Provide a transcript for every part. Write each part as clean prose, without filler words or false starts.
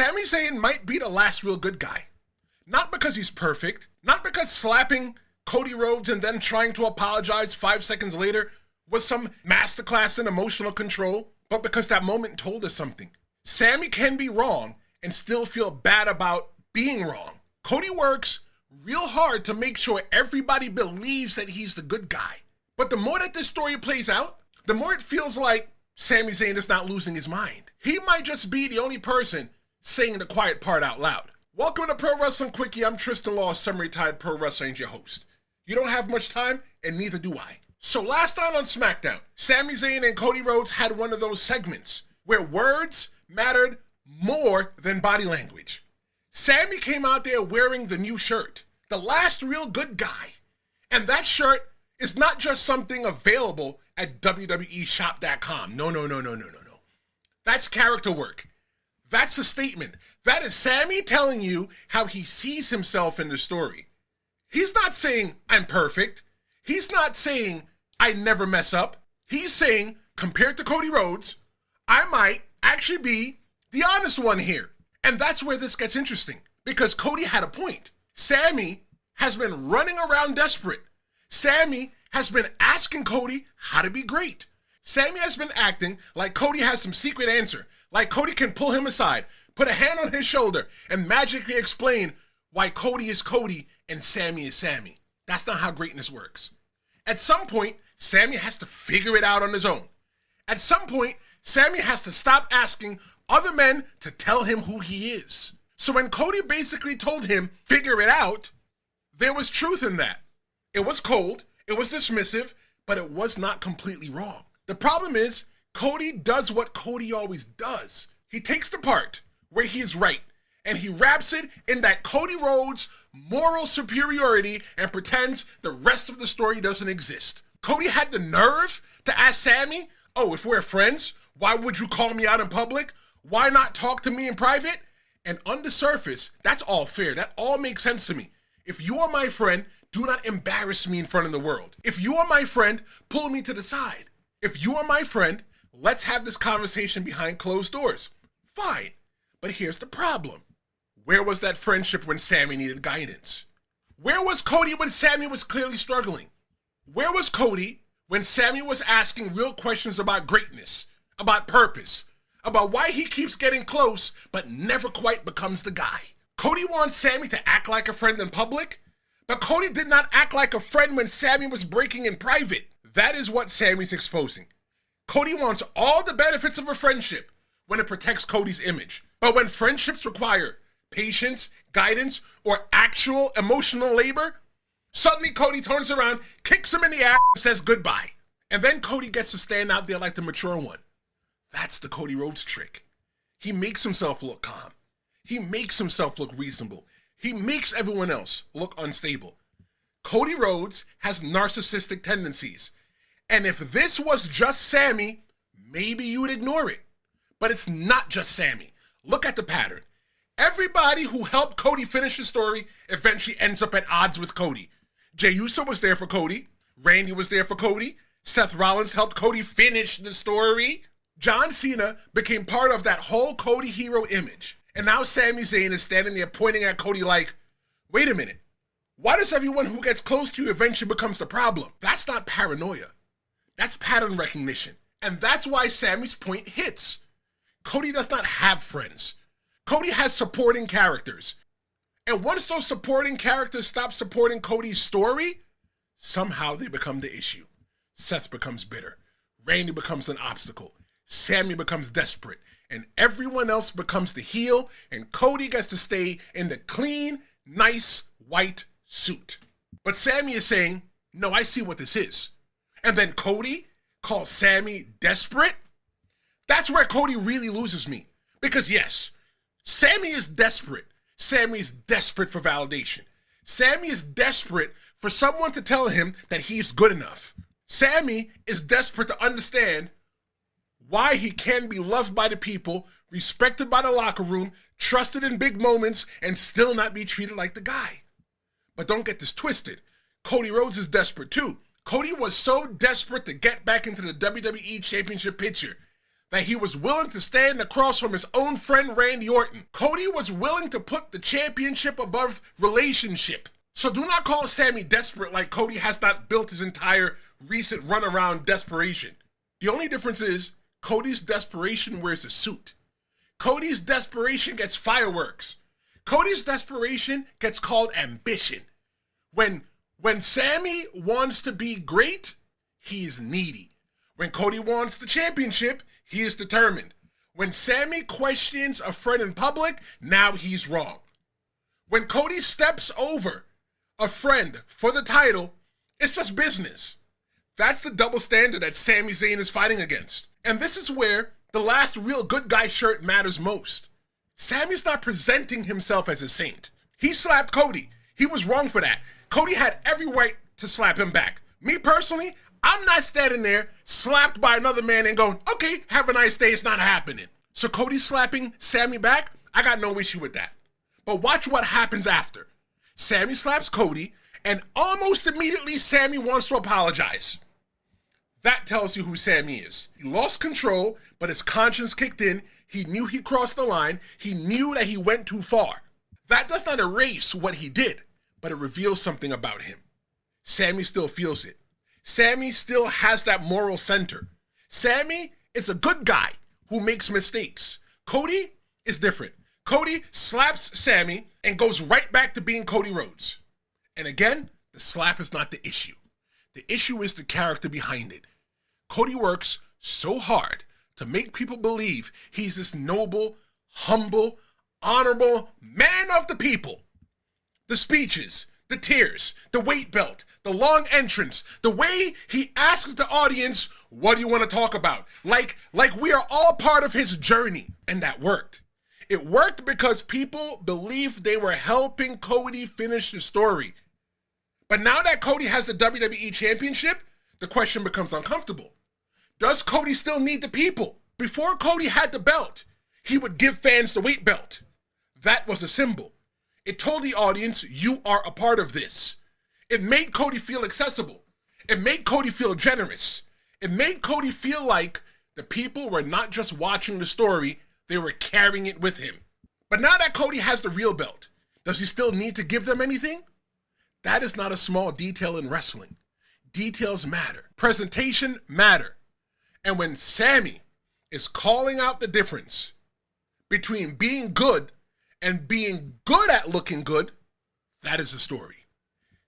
Sami Zayn might be the last real good guy. Not because he's perfect, not because slapping Cody Rhodes and then trying to apologize 5 seconds later was some masterclass in emotional control, but because that moment told us something. Sami can be wrong and still feel bad about being wrong. Cody works real hard to make sure everybody believes that he's the good guy. But the more that this story plays out, the more it feels like Sami Zayn is not losing his mind. He might just be the only person saying the quiet part out loud. Welcome to Pro Wrestling Quickie. I'm Tristen Law, semi-retired pro wrestler and your host. You don't have much time, and neither do I. So last night on SmackDown, Sami Zayn and Cody Rhodes had one of those segments where words mattered more than body language. Sami came out there wearing the new shirt, the last real good guy. And that shirt is not just something available at WWEshop.com. No. That's character work. That's a statement. That is Sami telling you how he sees himself in the story. He's not saying, I'm perfect. He's not saying, I never mess up. He's saying, compared to Cody Rhodes, I might actually be the honest one here. And that's where this gets interesting, because Cody had a point. Sami has been running around desperate. Sami has been asking Cody how to be great. Sami has been acting like Cody has some secret answer, like Cody can pull him aside, put a hand on his shoulder, and magically explain why Cody is Cody and Sami is Sami. That's not how greatness works. At some point, Sami has to figure it out on his own. At some point, Sami has to stop asking other men to tell him who he is. So when Cody basically told him, figure it out, there was truth in that. It was cold, it was dismissive, but it was not completely wrong. The problem is, Cody does what Cody always does. He takes the part where he is right, and he wraps it in that Cody Rhodes moral superiority and pretends the rest of the story doesn't exist. Cody had the nerve to ask Sami, oh, if we're friends, why would you call me out in public? Why not talk to me in private? And on the surface, that's all fair. That all makes sense to me. If you are my friend, do not embarrass me in front of the world. If you are my friend, pull me to the side. If you are my friend, let's have this conversation behind closed doors. Fine. But here's the problem. Where was that friendship when Sami needed guidance? Where was Cody when Sami was clearly struggling? Where was Cody when Sami was asking real questions about greatness, about purpose, about why he keeps getting close but never quite becomes the guy? Cody wants Sami to act like a friend in public, but Cody did not act like a friend when Sami was breaking in private. That is what Sami's exposing. Cody wants all the benefits of a friendship when it protects Cody's image. But when friendships require patience, guidance, or actual emotional labor, suddenly Cody turns around, kicks him in the ass, and says goodbye. And then Cody gets to stand out there like the mature one. That's the Cody Rhodes trick. He makes himself look calm. He makes himself look reasonable. He makes everyone else look unstable. Cody Rhodes has narcissistic tendencies. And if this was just Sami, maybe you would ignore it. But it's not just Sami. Look at the pattern. Everybody who helped Cody finish his story eventually ends up at odds with Cody. Jey Uso was there for Cody. Randy was there for Cody. Seth Rollins helped Cody finish the story. John Cena became part of that whole Cody hero image. And now Sami Zayn is standing there pointing at Cody like, wait a minute. Why does everyone who gets close to you eventually becomes the problem? That's not paranoia. That's pattern recognition. And that's why Sami's point hits. Cody does not have friends. Cody has supporting characters. And once those supporting characters stop supporting Cody's story, somehow they become the issue. Seth becomes bitter. Randy becomes an obstacle. Sami becomes desperate. And everyone else becomes the heel, and Cody gets to stay in the clean, nice, white suit. But Sami is saying, no, I see what this is. And then Cody calls Sami desperate? That's where Cody really loses me. Because yes, Sami is desperate. Sami is desperate for validation. Sami is desperate for someone to tell him that he's good enough. Sami is desperate to understand why he can be loved by the people, respected by the locker room, trusted in big moments, and still not be treated like the guy. But don't get this twisted. Cody Rhodes is desperate too. Cody was so desperate to get back into the WWE Championship picture that he was willing to stand across from his own friend Randy Orton. Cody was willing to put the championship above relationship. So do not call Sami desperate like Cody has not built his entire recent run around desperation. The only difference is Cody's desperation wears a suit. Cody's desperation gets fireworks. Cody's desperation gets called ambition. When Sami wants to be great, he's needy. When Cody wants the championship, he is determined. When Sami questions a friend in public, now he's wrong. When Cody steps over a friend for the title, it's just business. That's the double standard that Sami Zayn is fighting against. And this is where the last real good guy shirt matters most. Sami's not presenting himself as a saint. He slapped Cody. He was wrong for that. Cody had every right to slap him back. Me personally, I'm not standing there slapped by another man and going, okay, have a nice day, it's not happening. So Cody slapping Sami back, I got no issue with that. But watch what happens after. Sami slaps Cody, and almost immediately Sami wants to apologize. That tells you who Sami is. He lost control, but his conscience kicked in. He knew he crossed the line. He knew that he went too far. That does not erase what he did, but it reveals something about him. Sami still feels it. Sami still has that moral center. Sami is a good guy who makes mistakes. Cody is different. Cody slaps Sami and goes right back to being Cody Rhodes. And again, the slap is not the issue. The issue is the character behind it. Cody works so hard to make people believe he's this noble, humble, honorable man of the people. The speeches, the tears, the weight belt, the long entrance, the way he asks the audience, what do you want to talk about? Like we are all part of his journey. And that worked. It worked because people believed they were helping Cody finish the story. But now that Cody has the WWE Championship, the question becomes uncomfortable. Does Cody still need the people? Before Cody had the belt, he would give fans the weight belt. That was a symbol. It told the audience, you are a part of this. It made Cody feel accessible. It made Cody feel generous. It made Cody feel like the people were not just watching the story, they were carrying it with him. But now that Cody has the real belt, does he still need to give them anything? That is not a small detail in wrestling. Details matter. Presentation matter. And when Sami is calling out the difference between being good and being good at looking good, that is the story.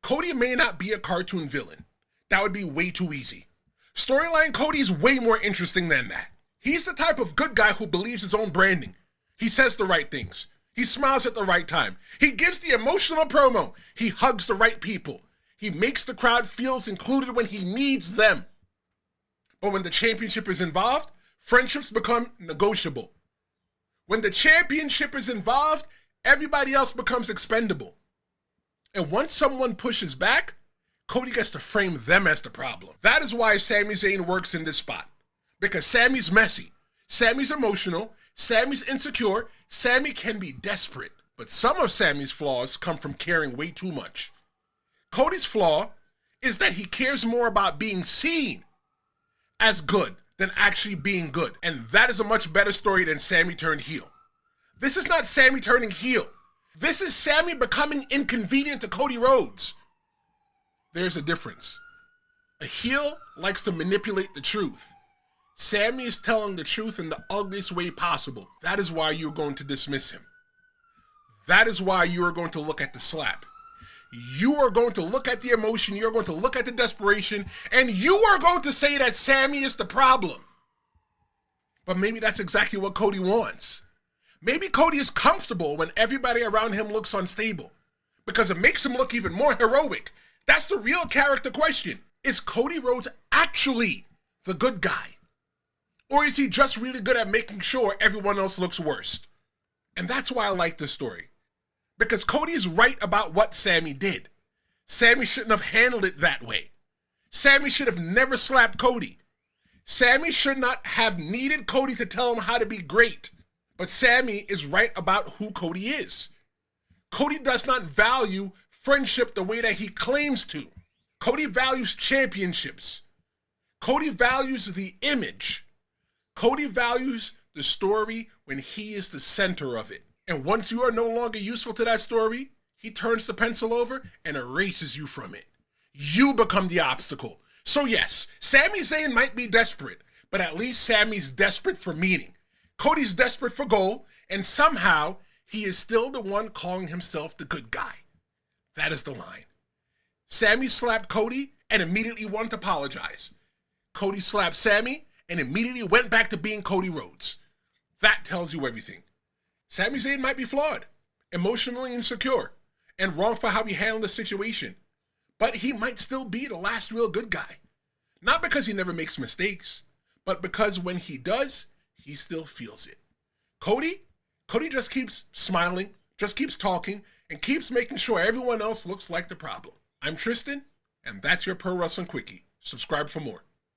Cody may not be a cartoon villain. That would be way too easy. Storyline Cody is way more interesting than that. He's the type of good guy who believes his own branding. He says the right things. He smiles at the right time. He gives the emotional promo. He hugs the right people. He makes the crowd feel included when he needs them. But when the championship is involved, friendships become negotiable. When the championship is involved, everybody else becomes expendable. And once someone pushes back, Cody gets to frame them as the problem. That is why Sami Zayn works in this spot. Because Sami's messy. Sami's emotional. Sami's insecure. Sami can be desperate. But some of Sami's flaws come from caring way too much. Cody's flaw is that he cares more about being seen as good than actually being good. And that is a much better story than Sami turned heel. This is not Sami turning heel. This is Sami becoming inconvenient to Cody Rhodes. There's a difference. A heel likes to manipulate the truth. Sami is telling the truth in the ugliest way possible. That is why you're going to dismiss him. That is why you are going to look at the slap. You are going to look at the emotion, you're going to look at the desperation, and you are going to say that Sami is the problem. But maybe that's exactly what Cody wants. Maybe Cody is comfortable when everybody around him looks unstable, because it makes him look even more heroic. That's the real character question. Is Cody Rhodes actually the good guy? Or is he just really good at making sure everyone else looks worse? And that's why I like this story. Because Cody is right about what Sami did. Sami shouldn't have handled it that way. Sami should have never slapped Cody. Sami should not have needed Cody to tell him how to be great. But Sami is right about who Cody is. Cody does not value friendship the way that he claims to. Cody values championships. Cody values the image. Cody values the story when he is the center of it. And once you are no longer useful to that story, he turns the pencil over and erases you from it. You become the obstacle. So yes, Sami Zayn might be desperate, but at least Sami's desperate for meaning. Cody's desperate for goal, and somehow he is still the one calling himself the good guy. That is the line. Sami slapped Cody and immediately wanted to apologize. Cody slapped Sami and immediately went back to being Cody Rhodes. That tells you everything. Sami Zayn might be flawed, emotionally insecure, and wrong for how he handled the situation, but he might still be the last real good guy. Not because he never makes mistakes, but because when he does, he still feels it. Cody just keeps smiling, just keeps talking, and keeps making sure everyone else looks like the problem. I'm Tristen, and that's your Pro Wrestling Quickie. Subscribe for more.